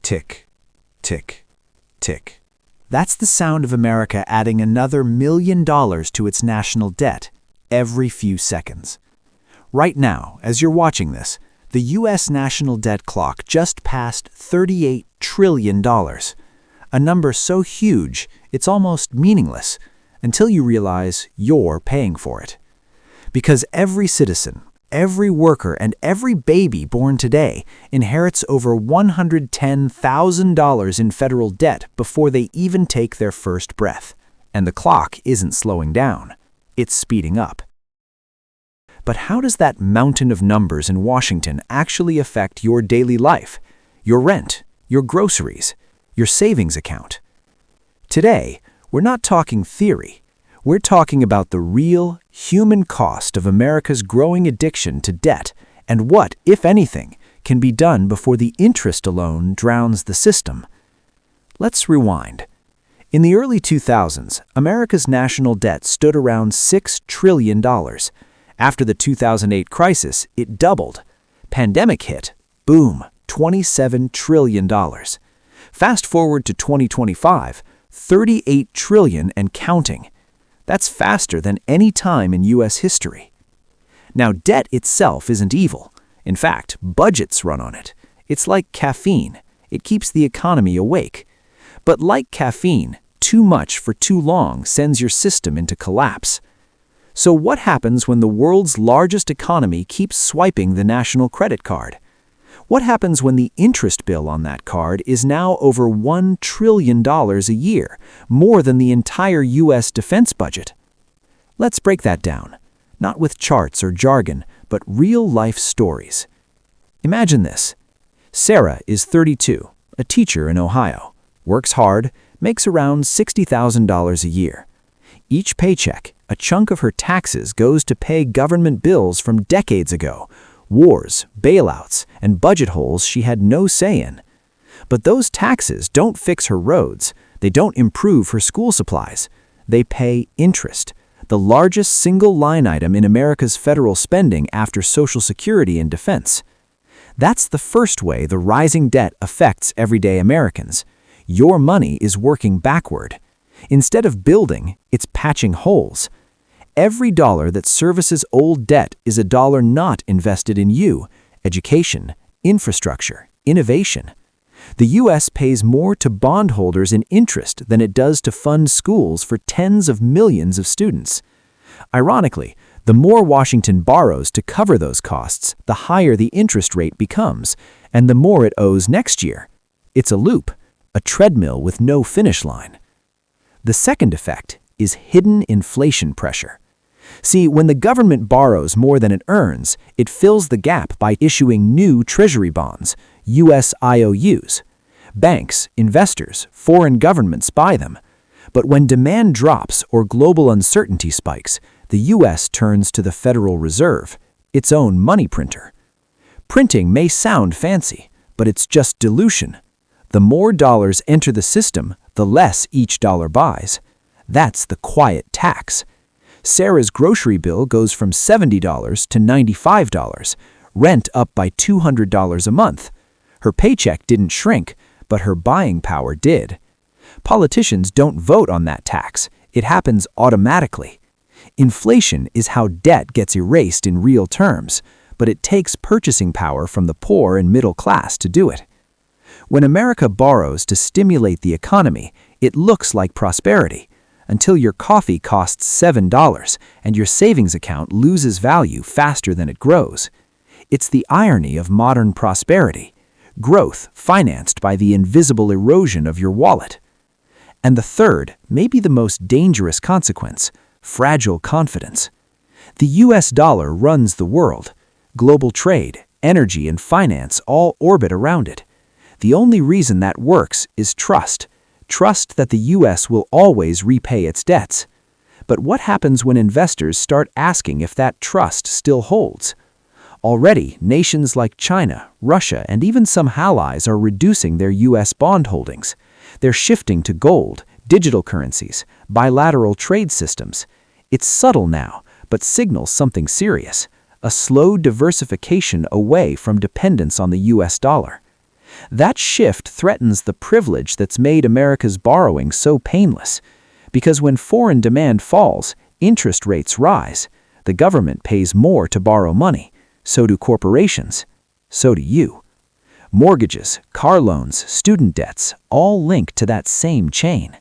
Tick, tick, tick. That's the sound of America adding another $1 million to its national debt every few seconds. Right now, as you're watching this, the U.S. national debt clock just passed $38 trillion, a number so huge it's almost meaningless until you realize you're paying for it. Because every citizen, every worker, and every baby born today inherits over $110,000 in federal debt before they even take their first breath. And the clock isn't slowing down, it's speeding up. But how does that mountain of numbers in Washington actually affect your daily life, your rent, your groceries, your savings account? Today, we're not talking theory. We're talking about the real, human cost of America's growing addiction to debt and what, if anything, can be done before the interest alone drowns the system. Let's rewind. In the early 2000s, America's national debt stood around $6 trillion. After the 2008 crisis, it doubled. Pandemic hit. Boom, $27 trillion. Fast forward to 2025, $38 trillion and counting. That's faster than any time in U.S. history. Now, debt itself isn't evil. In fact, budgets run on it. It's like caffeine. It keeps the economy awake. But like caffeine, too much for too long sends your system into collapse. So what happens when the world's largest economy keeps swiping the national credit card? What happens when the interest bill on that card is now over $1 trillion a year, more than the entire U.S. defense budget? Let's break that down, not with charts or jargon, but real-life stories. Imagine this. Sarah is 32, a teacher in Ohio, works hard, makes around $60,000 a year. Each paycheck, a chunk of her taxes goes to pay government bills from decades ago, wars, bailouts, and budget holes she had no say in. But those taxes don't fix her roads. They don't improve her school supplies. They pay interest, the largest single line item in America's federal spending after Social Security and defense. That's the first way the rising debt affects everyday Americans. Your money is working backward. Instead of building, it's patching holes. Every dollar that services old debt is a dollar not invested in you, education, infrastructure, innovation. The U.S. pays more to bondholders in interest than it does to fund schools for tens of millions of students. Ironically, the more Washington borrows to cover those costs, the higher the interest rate becomes, and the more it owes next year. It's a loop, a treadmill with no finish line. The second effect is hidden inflation pressure. See, when the government borrows more than it earns, it fills the gap by issuing new Treasury bonds, U.S. IOUs. Banks, investors, foreign governments buy them. But when demand drops or global uncertainty spikes, the U.S. turns to the Federal Reserve, its own money printer. Printing may sound fancy, but it's just dilution. The more dollars enter the system, the less each dollar buys. That's the quiet tax. Sarah's grocery bill goes from $70 to $95, rent up by $200 a month. Her paycheck didn't shrink, but her buying power did. Politicians don't vote on that tax. It happens automatically. Inflation is how debt gets erased in real terms, but it takes purchasing power from the poor and middle class to do it. When America borrows to stimulate the economy, it looks like prosperity, until your coffee costs $7 and your savings account loses value faster than it grows. It's the irony of modern prosperity, growth financed by the invisible erosion of your wallet. And the third, maybe the most dangerous consequence, fragile confidence. The U.S. dollar runs the world. Global trade, energy, and finance all orbit around it. The only reason that works is trust. Trust that the U.S. will always repay its debts. But what happens when investors start asking if that trust still holds? Already, nations like China, Russia, and even some allies are reducing their U.S. bond holdings. They're shifting to gold, digital currencies, bilateral trade systems. It's subtle now, but signals something serious, a slow diversification away from dependence on the U.S. dollar. That shift threatens the privilege that's made America's borrowing so painless. Because when foreign demand falls, interest rates rise. The government pays more to borrow money. So do corporations. So do you. Mortgages, car loans, student debts, all link to that same chain.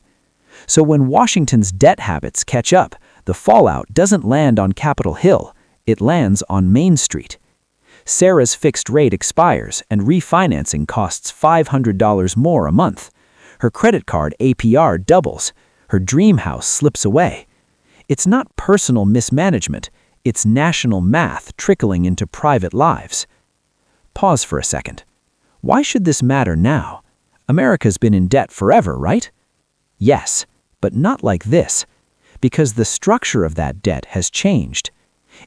So when Washington's debt habits catch up, the fallout doesn't land on Capitol Hill, it lands on Main Street. Sarah's fixed rate expires and refinancing costs $500 more a month. Her credit card APR doubles. Her dream house slips away. It's not personal mismanagement, it's national math trickling into private lives. Pause for a second. Why should this matter now? America's been in debt forever, right? Yes, but not like this, because the structure of that debt has changed.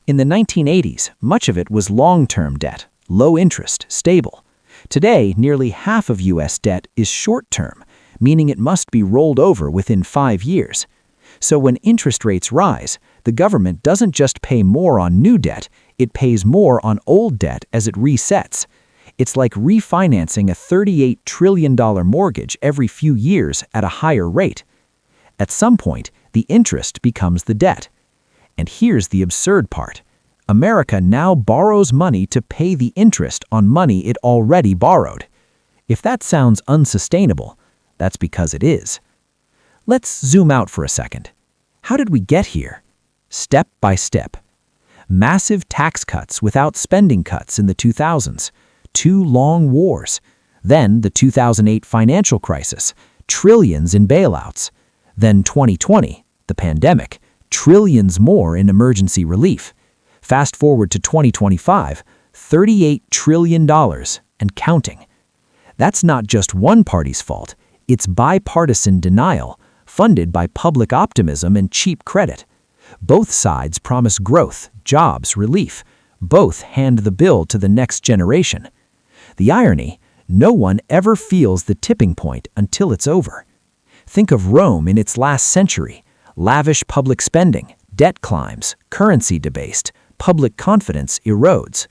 In the 1980s, much of it was long-term debt, low interest, stable. Today, nearly half of U.S. debt is short-term, meaning it must be rolled over within 5 years. So when interest rates rise, the government doesn't just pay more on new debt, it pays more on old debt as it resets. It's like refinancing a $38 trillion mortgage every few years at a higher rate. At some point, the interest becomes the debt. And here's the absurd part. America now borrows money to pay the interest on money it already borrowed. If that sounds unsustainable, that's because it is. Let's zoom out for a second. How did we get here? Step by step. Massive tax cuts without spending cuts in the 2000s. 2 long wars. Then the 2008 financial crisis. Trillions in bailouts. Then 2020, the pandemic. Trillions more in emergency relief. Fast forward to 2025, $38 trillion and counting. That's not just one party's fault, it's bipartisan denial, funded by public optimism and cheap credit. Both sides promise growth, jobs, relief. Both hand the bill to the next generation. The irony, no one ever feels the tipping point until it's over. Think of Rome in its last century. Lavish public spending, debt climbs, currency debased, public confidence erodes.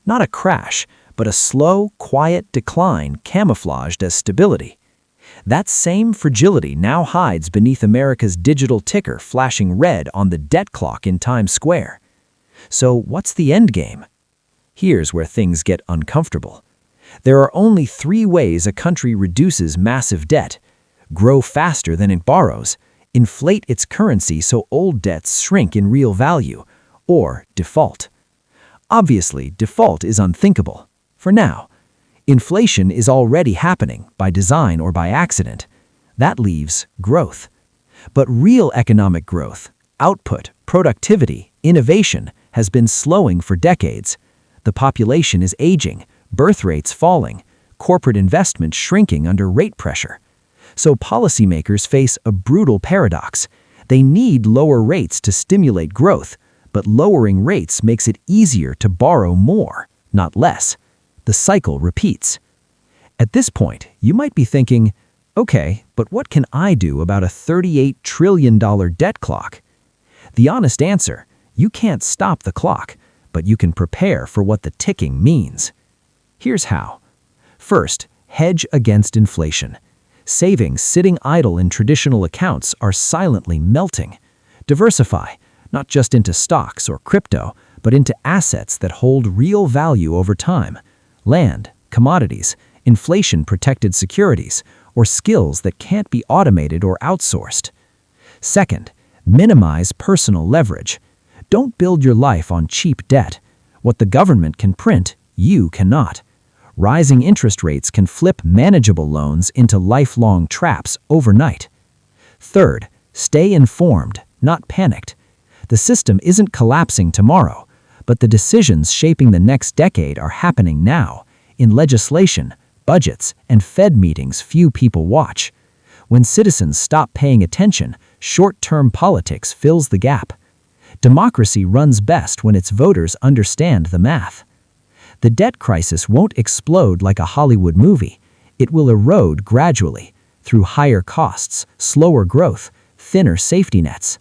Not a crash, but a slow, quiet decline camouflaged as stability. That same fragility now hides beneath America's digital ticker flashing red on the debt clock in Times Square. So what's the end game? Here's where things get uncomfortable. There are only 3 ways a country reduces massive debt: grow faster than it borrows, inflate its currency so old debts shrink in real value, or default. Obviously, default is unthinkable. For now. Inflation is already happening, by design or by accident. That leaves growth. But real economic growth, output, productivity, innovation, has been slowing for decades. The population is aging, birth rates falling, corporate investment shrinking under rate pressure. So policymakers face a brutal paradox. They need lower rates to stimulate growth, but lowering rates makes it easier to borrow more, not less. The cycle repeats. At this point, you might be thinking, okay, but what can I do about a $38 trillion debt clock? The honest answer, you can't stop the clock, but you can prepare for what the ticking means. Here's how. First, hedge against inflation. Savings sitting idle in traditional accounts are silently melting. Diversify, not just into stocks or crypto, but into assets that hold real value over time. Land, commodities, inflation-protected securities, or skills that can't be automated or outsourced. Second, minimize personal leverage. Don't build your life on cheap debt. What the government can print, you cannot. Rising interest rates can flip manageable loans into lifelong traps overnight. Third, stay informed, not panicked. The system isn't collapsing tomorrow, but the decisions shaping the next decade are happening now, in legislation, budgets, and Fed meetings few people watch. When citizens stop paying attention, short-term politics fills the gap. Democracy runs best when its voters understand the math. The debt crisis won't explode like a Hollywood movie. It will erode gradually, through higher costs, slower growth, thinner safety nets.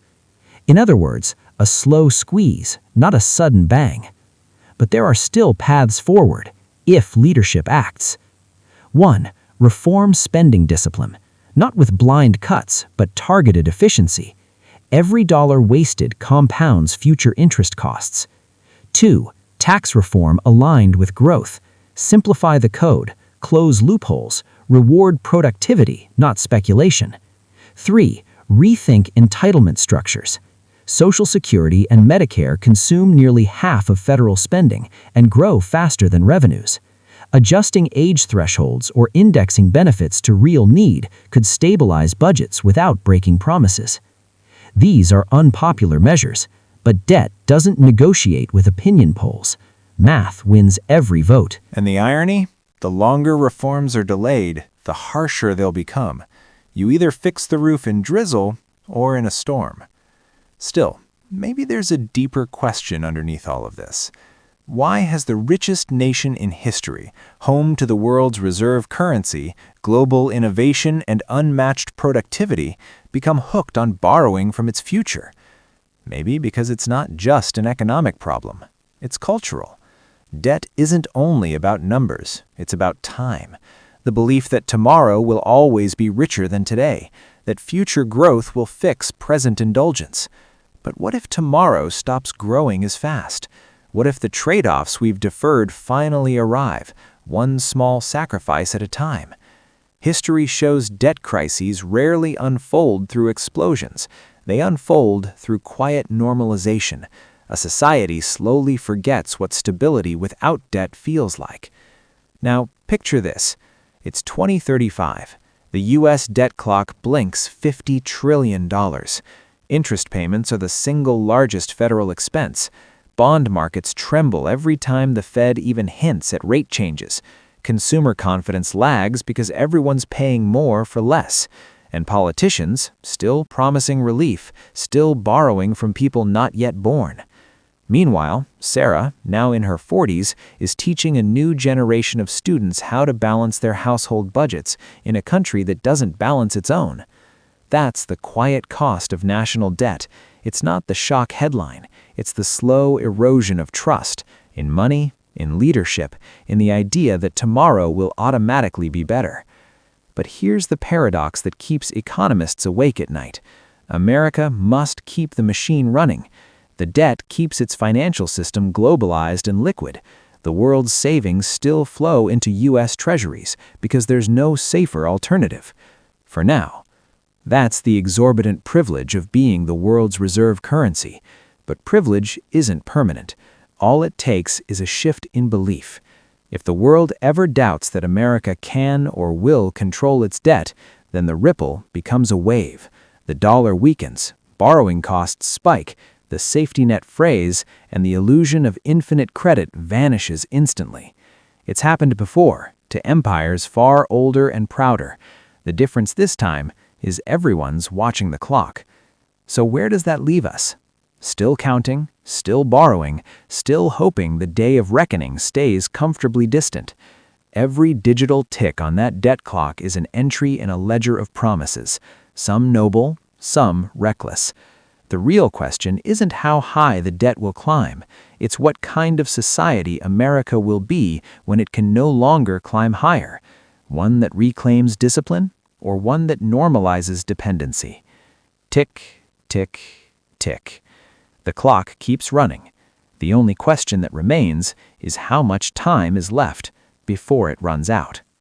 In other words, a slow squeeze, not a sudden bang. But there are still paths forward, if leadership acts. 1. Reform spending discipline, not with blind cuts, but targeted efficiency. Every dollar wasted compounds future interest costs. 2. Tax reform aligned with growth. Simplify the code, close loopholes, reward productivity, not speculation. 3. Rethink entitlement structures. Social Security and Medicare consume nearly half of federal spending and grow faster than revenues. Adjusting age thresholds or indexing benefits to real need could stabilize budgets without breaking promises. These are unpopular measures, but debt doesn't negotiate with opinion polls. Math wins every vote. And the irony? The longer reforms are delayed, the harsher they'll become. You either fix the roof in drizzle or in a storm. Still, maybe there's a deeper question underneath all of this. Why has the richest nation in history, home to the world's reserve currency, global innovation, and unmatched productivity, become hooked on borrowing from its future? Maybe because it's not just an economic problem. It's cultural. Debt isn't only about numbers, it's about time. The belief that tomorrow will always be richer than today, that future growth will fix present indulgence. But what if tomorrow stops growing as fast? What if the trade-offs we've deferred finally arrive, one small sacrifice at a time? History shows debt crises rarely unfold through explosions. They unfold through quiet normalization. A society slowly forgets what stability without debt feels like. Now, picture this. It's 2035. The U.S. debt clock blinks $50 trillion. Interest payments are the single largest federal expense. Bond markets tremble every time the Fed even hints at rate changes. Consumer confidence lags because everyone's paying more for less. And politicians, still promising relief, still borrowing from people not yet born. Meanwhile, Sarah, now in her 40s, is teaching a new generation of students how to balance their household budgets in a country that doesn't balance its own. That's the quiet cost of national debt. It's not the shock headline. It's the slow erosion of trust in money, in leadership, in the idea that tomorrow will automatically be better. But here's the paradox that keeps economists awake at night. America must keep the machine running. The debt keeps its financial system globalized and liquid. The world's savings still flow into U.S. treasuries because there's no safer alternative. For now. That's the exorbitant privilege of being the world's reserve currency. But privilege isn't permanent. All it takes is a shift in belief. If the world ever doubts that America can or will control its debt, then the ripple becomes a wave. The dollar weakens, borrowing costs spike, the safety net frays, and the illusion of infinite credit vanishes instantly. It's happened before, to empires far older and prouder. The difference this time is everyone's watching the clock. So where does that leave us? Still counting, still borrowing, still hoping the day of reckoning stays comfortably distant. Every digital tick on that debt clock is an entry in a ledger of promises, some noble, some reckless. The real question isn't how high the debt will climb. It's what kind of society America will be when it can no longer climb higher. One that reclaims discipline or one that normalizes dependency. Tick, tick, tick. The clock keeps running. The only question that remains is how much time is left before it runs out.